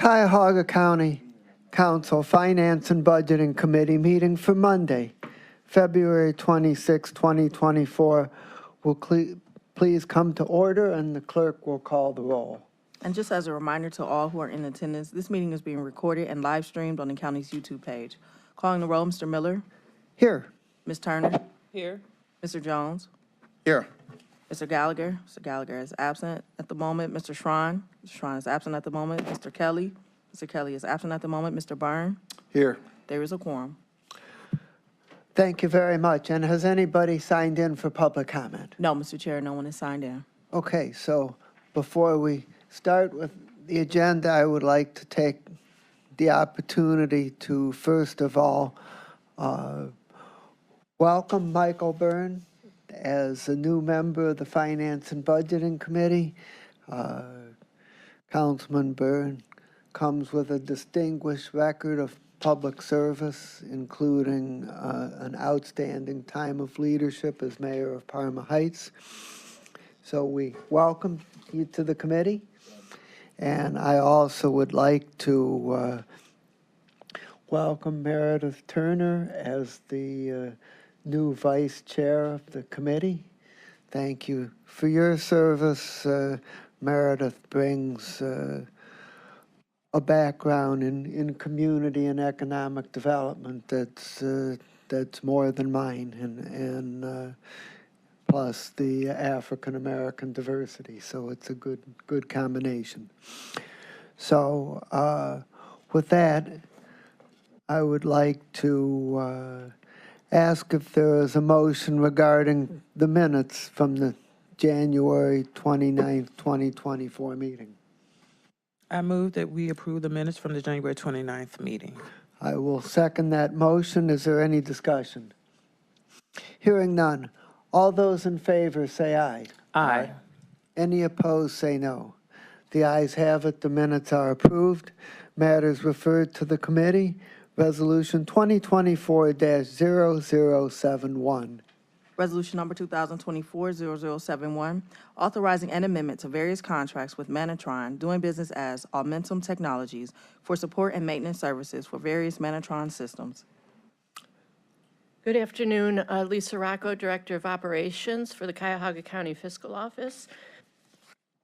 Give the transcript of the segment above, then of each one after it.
Cuyahoga County Council Finance and Budgeting Committee meeting for Monday, February 26, 2024, will please come to order, and the clerk will call the roll. And just as a reminder to all who are in attendance, this meeting is being recorded and live streamed on the county's YouTube page. Calling the roll, Mr. Miller, Here. Ms. Turner, Here. Mr. Jones, Here. Mr. Gallagher. Mr. Gallagher is absent at the moment. Mr. Schrein. Mr. Schrein is absent at the moment. Mr. Kelly. Mr. Kelly is absent at the moment. Mr. Byrne. Here. There is a quorum. Thank you very much. And has anybody signed in for public comment? No, Mr. Chair, no one is signed in. Okay, so before we start with the agenda, I would like to take the opportunity to, first of all, welcome Michael Byrne as a new member of the Finance and Budgeting Committee. Councilman Byrne comes with a distinguished record of public service, including an outstanding time of leadership as mayor of Parma Heights. So we welcome you to the committee. And I also would like to welcome Meredith Turner as the new vice chair of the committee. Thank you for your service. Meredith brings a background in community and economic development that's more than mine, and plus the African American diversity. So it's a good combination. So with that, I would like to ask if there is a motion regarding the minutes from the January 29th, 2024 meeting. I move that we approve the minutes from the January 29th meeting. I will second that motion. Is there any discussion? Hearing none. All those in favor say aye. Aye. Any opposed say no. The ayes have it. The minutes are approved. Matters referred to the committee. Resolution 2024-0071. Resolution number 2024-0071, authorizing an amendment to various contracts with Manatron, doing business as Aumentum Technologies, for support and maintenance services for various Manatron systems. Good afternoon, Lisa Rocco, Director of Operations for the Cuyahoga County Fiscal Office.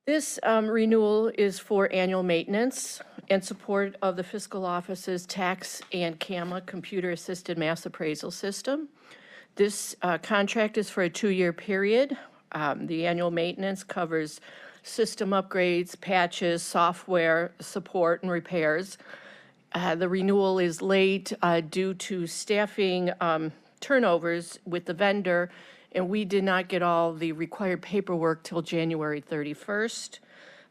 This renewal is for annual maintenance and support of the Fiscal Office's tax and CAMA computer-assisted mass appraisal system. This contract is for a 2-year period. The annual maintenance covers system upgrades, patches, software support, and repairs. The renewal is late due to staffing turnovers with the vendor, and we did not get all the required paperwork till January 31st.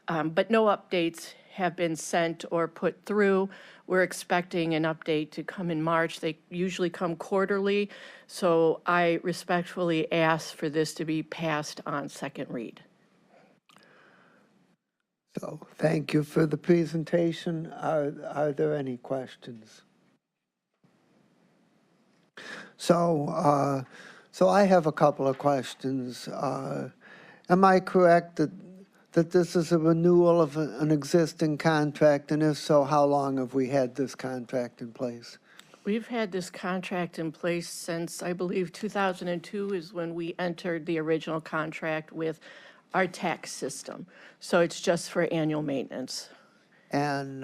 But no updates have been sent or put through. We're expecting an update to come in March. They usually come quarterly, so I respectfully ask for this to be passed on second read. So thank you for the presentation. Are there any questions? So I have a couple of questions. Am I correct that this is a renewal of an existing contract, and if so, how long have we had this contract in place? We've had this contract in place since, I believe, 2002 is when we entered the original contract with our tax system. So it's just for annual maintenance. And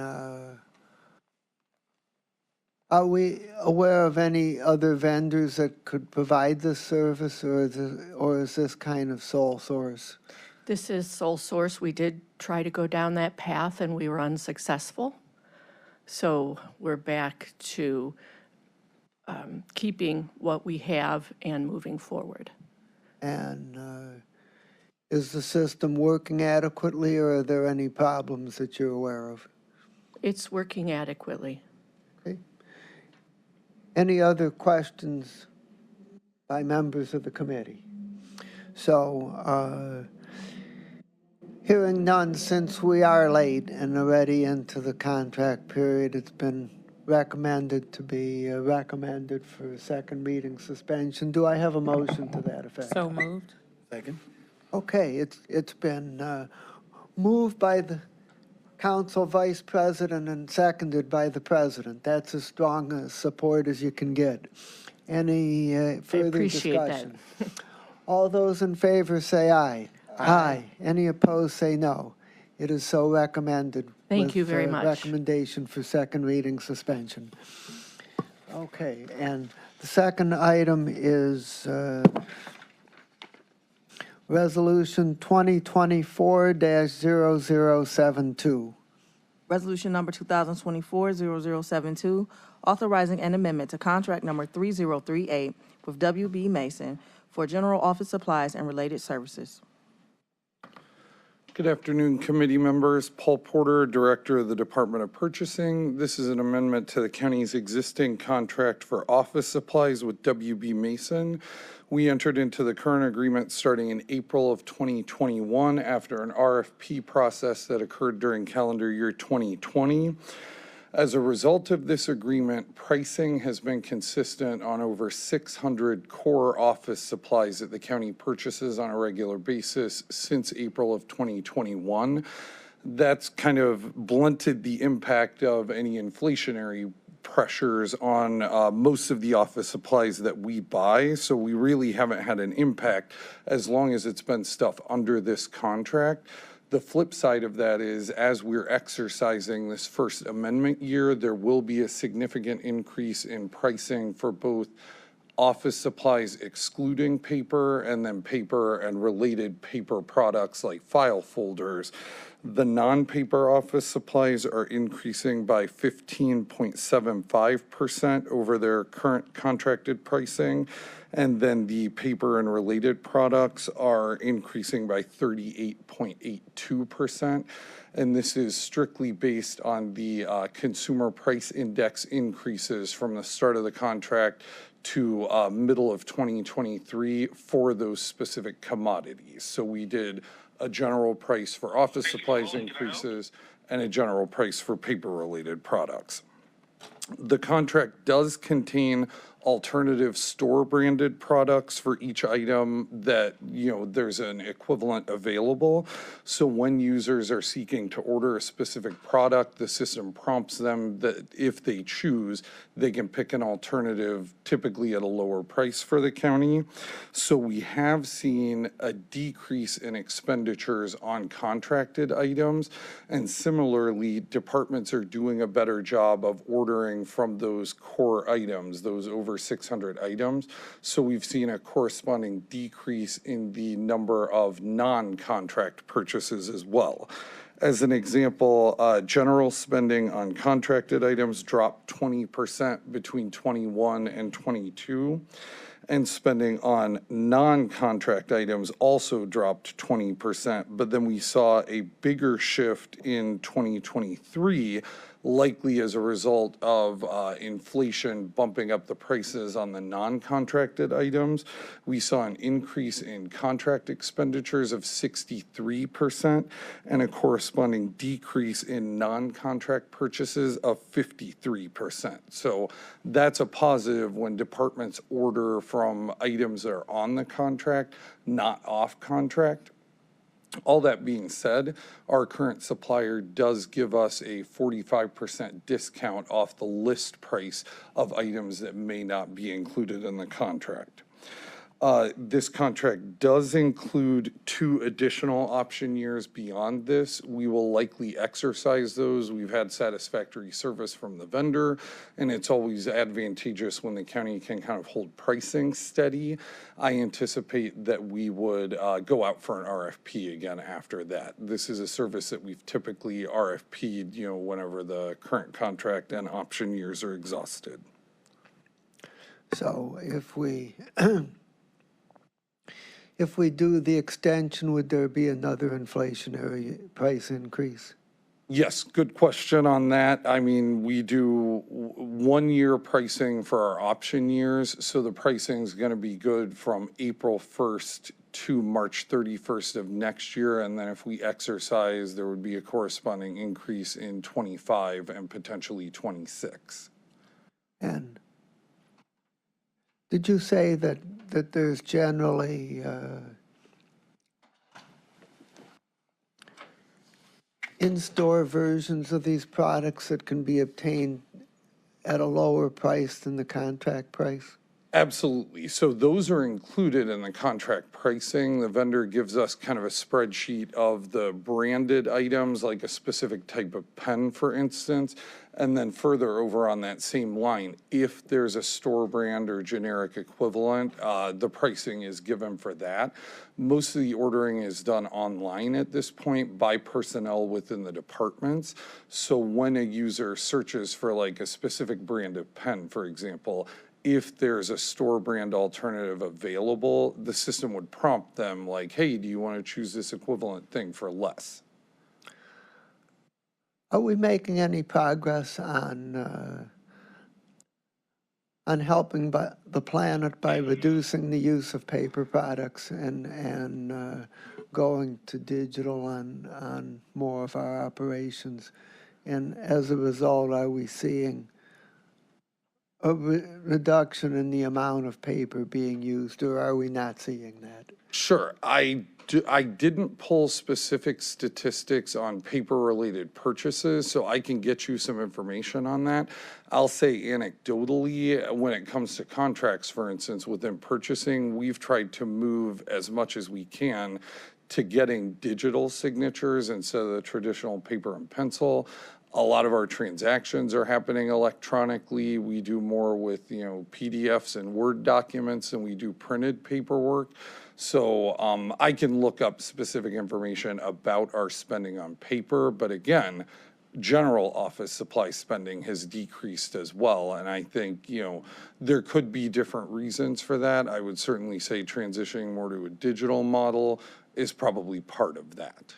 are we aware of any other vendors that could provide this service, or is this kind of sole source? This is sole source. We did try to go down that path and we were unsuccessful. So we're back to keeping what we have and moving forward. And is the system working adequately, or are there any problems that you're aware of? It's working adequately. Okay. Any other questions by members of the committee? So, hearing none, since we are late and already into the contract period, it's been recommended to be recommended for second reading suspension. Do I have a motion to that effect? So moved. Second. Okay, it's been moved by the Council Vice President and seconded by the President. That's as strong a support as you can get. Any further appreciate that. discussion? All those in favor say aye. Aye. Any opposed say no. It is so recommended. Thank you with, very much. Recommendation for second reading suspension. Okay, and the second item is Resolution 2024-0072. Resolution number 2024-0072, authorizing an amendment to contract number 3038 with WB Mason for general office supplies and related services. Good afternoon, committee members. Paul Porter, Director of the Department of Purchasing. This is an amendment to the county's existing contract for office supplies with WB Mason. We entered into the current agreement starting in April of 2021 after an RFP process that occurred during calendar year 2020. As a result of this agreement, pricing has been consistent on over 600 core office supplies that the county purchases on a regular basis since April of 2021. That's kind of blunted the impact of any inflationary pressures on most of the office supplies that we buy. So we really haven't had an impact as long as it's been stuff under this contract. The flip side of that is, as we're exercising this First Amendment year, there will be a significant increase in pricing for both office supplies excluding paper and then paper and related paper products like file folders. The non-paper office supplies are increasing by 15.75% over their current contracted pricing. And then the paper and related products are increasing by 38.82%. And this is strictly based on the consumer price index increases from the start of the contract to middle of 2023 for those specific commodities. So we did a general price for office supplies increases and a general price for paper-related products. The contract does contain alternative store-branded products for each item that, there's an equivalent available. So when users are seeking to order a specific product, the system prompts them that if they choose, they can pick an alternative, typically at a lower price for the county. So we have seen a decrease in expenditures on contracted items. And similarly, departments are doing a better job of ordering from those core items, those over 600 items. So we've seen a corresponding decrease in the number of non-contract purchases as well. As an example, general spending on contracted items dropped 20% between 21 and 22. And spending on non-contract items also dropped 20%, but then we saw a bigger shift in 2023, likely as a result of inflation bumping up the prices on the non-contracted items. We saw an increase in contract expenditures of 63% and a corresponding decrease in non-contract purchases of 53%. So that's a positive when departments order from items that are on the contract, not off contract. All that being said, our current supplier does give us a 45% discount off the list price of items that may not be included in the contract. This contract does include 2 additional option years beyond this. We will likely exercise those. We've had satisfactory service from the vendor, and it's always advantageous when the county can kind of hold pricing steady. I anticipate that we would go out for an RFP again after that. This is a service that we've typically RFP'd, whenever the current contract and option years are exhausted. So if we do the extension, would there be another inflationary price increase? Yes, good question on that. I mean, we do 1-year pricing for our option years, so the pricing is going to be good from April 1st to March 31st of next year, and then if we exercise, there would be a corresponding increase in 25 and potentially 26. And did you say that there's generally in-store versions of these products that can be obtained at a lower price than the contract price? Absolutely. So those are included in the contract pricing. The vendor gives us kind of a spreadsheet of the branded items, like a specific type of pen, for instance. And then further over on that same line, if there's a store brand or generic equivalent, the pricing is given for that. Most of the ordering is done online at this point by personnel within the departments. So when a user searches for like a specific brand of pen, for example, if there's a store brand alternative available, the system would prompt them like, hey, do you want to choose this equivalent thing for less? Are we making any progress on helping the planet by reducing the use of paper products and going to digital on more of our operations? And as a result, are we seeing a reduction in the amount of paper being used, or are we not seeing that? Sure. I didn't pull specific statistics on paper-related purchases, so I can get you some information on that. I'll say anecdotally, when it comes to contracts, for instance, within purchasing, we've tried to move as much as we can to getting digital signatures instead of the traditional paper and pencil. A lot of our transactions are happening electronically. We do more with, PDFs and Word documents than we do printed paperwork. So I can look up specific information about our spending on paper, but again, general office supply spending has decreased as well. And I think, there could be different reasons for that. I would certainly say transitioning more to a digital model is probably part of that.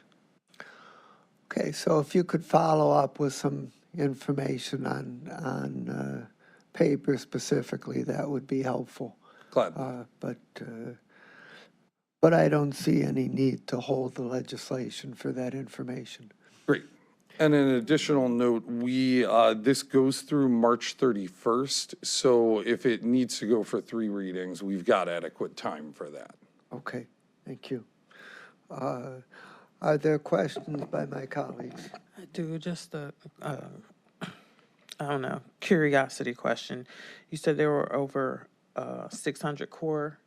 Okay, so if you could follow up with some information on paper specifically, that would be helpful. Glad. But I don't see any need to hold the legislation for that information. Great. And an additional note, this goes through March 31st. So if it needs to go for 3 readings, we've got adequate time for that. Okay, thank you. Are there questions by my colleagues? I do, just curiosity question. You said there were over 600 core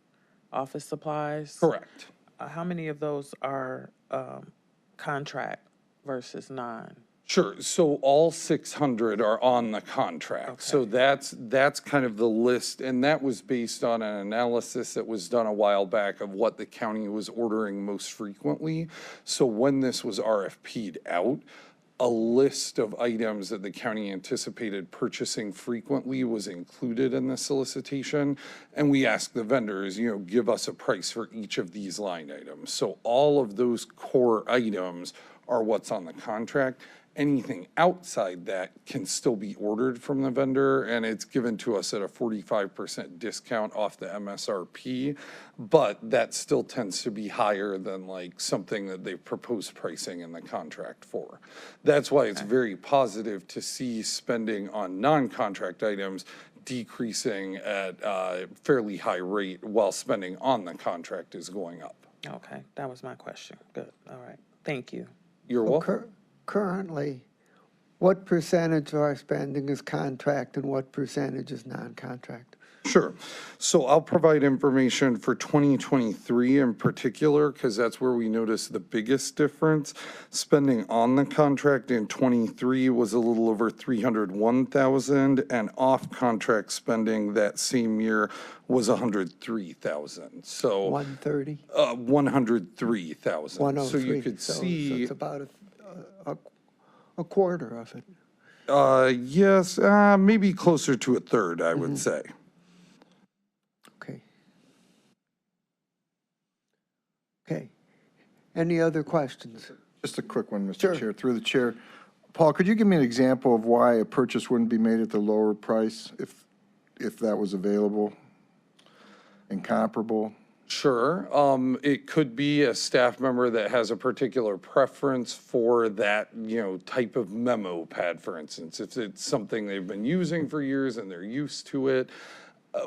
office supplies? Correct. How many of those are contract versus non? Sure. So all 600 are on the contract. Okay. So that's kind of the list. And that was based on an analysis that was done a while back of what the county was ordering most frequently. So when this was RFP'd out, a list of items that the county anticipated purchasing frequently was included in the solicitation. And we asked the vendors, give us a price for each of these line items. So all of those core items are what's on the contract. Anything outside that can still be ordered from the vendor, and it's given to us at a 45% discount off the MSRP, but that still tends to be higher than like something that they've proposed pricing in the contract for. That's why it's very positive to see spending on non-contract items decreasing at a fairly high rate while spending on the contract is going up. Okay, that was my question. Good, all right, thank you. You're welcome. Currently, what percentage of our spending is contract and what percentage is non-contract? Sure. So I'll provide information for 2023 in particular, because that's where we noticed the biggest difference. Spending on the contract in 23 was a little over 301,000, and off-contract spending that same year was 103,000. So 130? 103,000. 103. So you could So see. it's about a quarter of it. Yes, maybe closer to a third, I would say. Okay. Okay. Any other questions? Just a quick one, Mr. Sure. Chair, through the chair. Paul, could you give me an example of why a purchase wouldn't be made at the lower price if that was available and comparable? Sure. It could be a staff member that has a particular preference for that, type of memo pad, for instance. If it's something they've been using for years and they're used to it,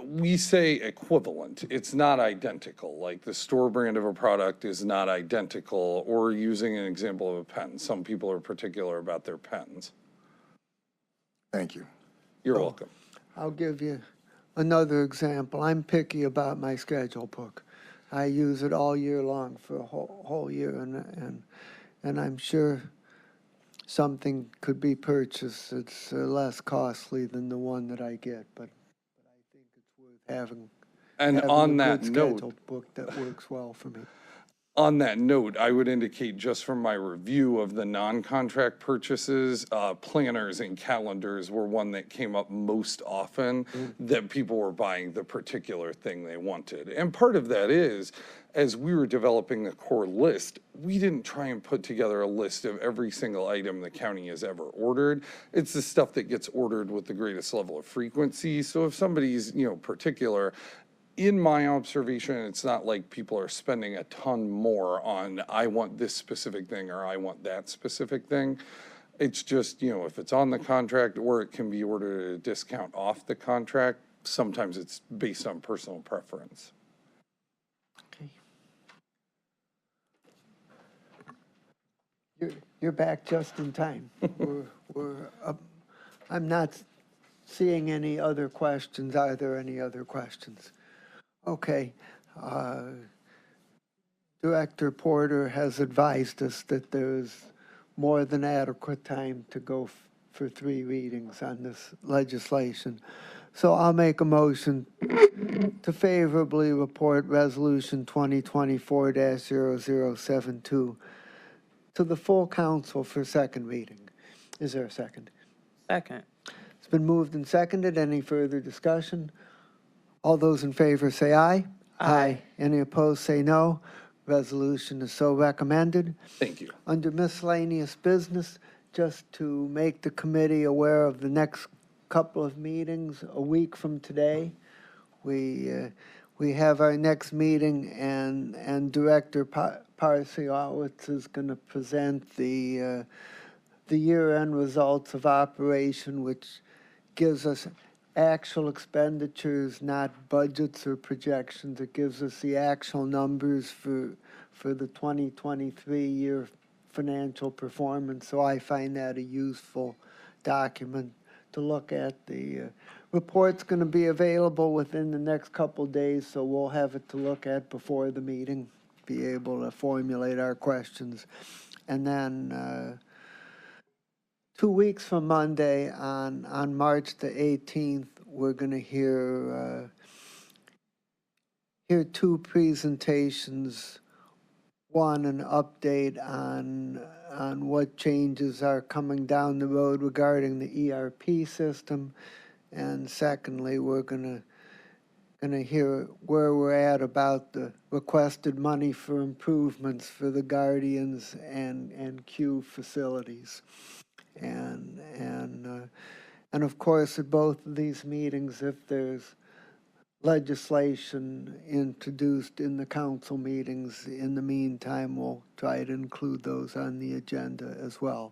We say equivalent. It's not identical. Like the store brand of a product is not identical, or using an example of a pen. Some people are particular about their pens. Thank you. You're welcome. I'll give you another example. I'm picky about my schedule book. I use it all year long for a whole year, and I'm sure something could be purchased that's less costly than the one that I get, but I think it's worth having And a on that good note, schedule book that works well for me. On that note, I would indicate just from my review of the non-contract purchases, planners and calendars were one that came up most often, that people were buying the particular thing they wanted. And part of that is, as we were developing the core list, we didn't try and put together a list of every single item the county has ever ordered. It's the stuff that gets ordered with the greatest level of frequency. So if somebody's, particular, in my observation, it's not like people are spending a ton more on, I want this specific thing or I want that specific thing. It's just, if it's on the contract or it can be ordered at a discount off the contract, sometimes it's based on personal preference. You're back just in time. I'm not seeing any other questions. Are there any other questions? Okay. Director Porter has advised us that there's more than adequate time to go for 3 readings on this legislation. So I'll make a motion to favorably report Resolution 2024-0072 to the full council for second reading. Is there a second? Second. It's been moved and seconded. Any further discussion? All those in favor say aye. Aye. Any opposed say no. Resolution is so recommended. Thank you. Under miscellaneous business, just to make the committee aware of the next couple of meetings, a week from today, we have our next meeting, and Director Parsiowicz is going to present the year-end results of operation, which gives us actual expenditures, not budgets or projections. It gives us the actual numbers for the 2023 year financial performance. So I find that a useful document to look at. The report's going to be available within the next couple days, so we'll have it to look at before the meeting, be able to formulate our questions. And then 2 weeks from Monday, on March the 18th, we're going to hear 2 presentations. One, an update on what changes are coming down the road regarding the ERP system, and secondly, we're going to hear where we're at about the requested money for improvements for the Guardians and Q facilities. And of course, at both of these meetings, if there's legislation introduced in the council meetings, in the meantime, we'll try to include those on the agenda as well.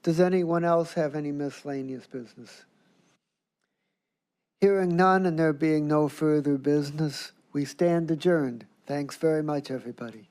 Does anyone else have any miscellaneous business? Hearing none and there being no further business, we stand adjourned. Thanks very much, everybody.